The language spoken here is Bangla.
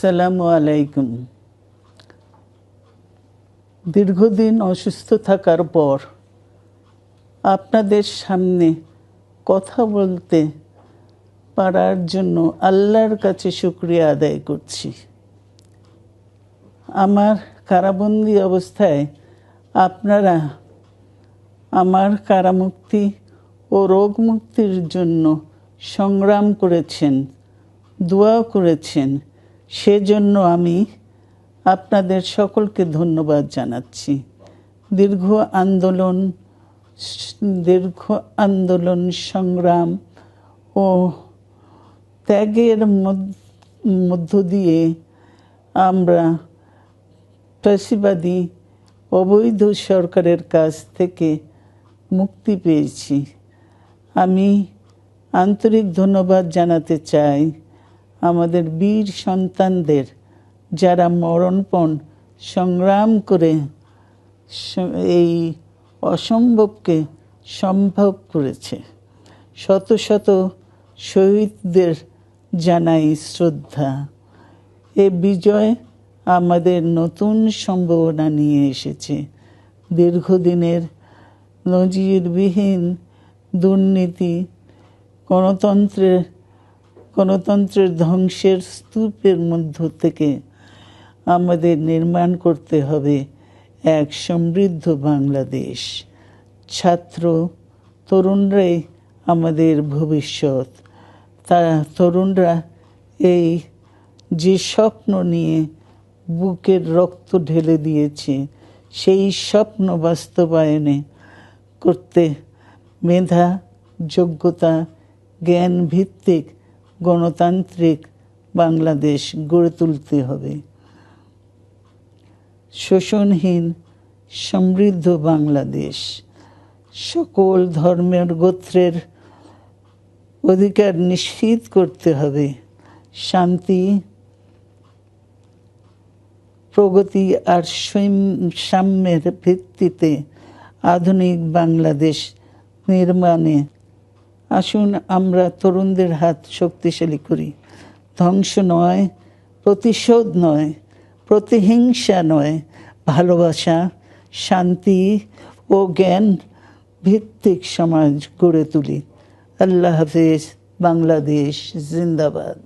আসসালামু আলাইকুম। দীর্ঘদিন অসুস্থ থাকার পর আপনাদের সামনে কথা বলতে পারার জন্য আল্লাহর কাছে শুকরিয়া আদায় করছি। আমার কারাবন্দী অবস্থায় আপনারা আমার কারামুক্তি ও রোগ মুক্তির জন্য সংগ্রাম করেছেন, দোয়া করেছেন। সেজন্য আমি আপনাদের সকলকে ধন্যবাদ জানাচ্ছি। দীর্ঘ আন্দোলন সংগ্রাম ও ত্যাগের মধ্য দিয়ে আমরা ফ্যাসিবাদী অবৈধ সরকারের কাছ থেকে মুক্তি পেয়েছি। আমি আন্তরিক ধন্যবাদ জানাতে চাই আমাদের বীর সন্তানদের, যারা মরণপণ সংগ্রাম করে এই অসম্ভবকে সম্ভব করেছে। শত শত শহীদদের জানাই শ্রদ্ধা। এ বিজয় আমাদের নতুন সম্ভাবনা নিয়ে এসেছে। দীর্ঘদিনের নজিরবিহীন দুর্নীতি, গণতন্ত্রের ধ্বংসের স্তূপের মধ্য থেকে আমাদের নির্মাণ করতে হবে এক সমৃদ্ধ বাংলাদেশ। ছাত্র তরুণরাই আমাদের ভবিষ্যৎ। তরুণরা এই যে স্বপ্ন নিয়ে বুকের রক্ত ঢেলে দিয়েছে, সেই স্বপ্ন বাস্তবায়নে করতে মেধা, যোগ্যতা, জ্ঞান ভিত্তিক গণতান্ত্রিক বাংলাদেশ গড়ে তুলতে হবে। শোষণহীন সমৃদ্ধ বাংলাদেশ। সকল ধর্মের গোত্রের অধিকার নিশ্চিত করতে হবে। শান্তি, প্রগতি আর সাম্যের ভিত্তিতে আধুনিক বাংলাদেশ নির্মাণে আসুন আমরা তরুণদের হাত শক্তিশালী করি। ধ্বংস নয়, প্রতিশোধ নয়, প্রতিহিংসা নয়, ভালোবাসা, শান্তি ও জ্ঞান ভিত্তিক সমাজ গড়ে তুলি। আল্লাহ হাফেজ। বাংলাদেশ জিন্দাবাদ।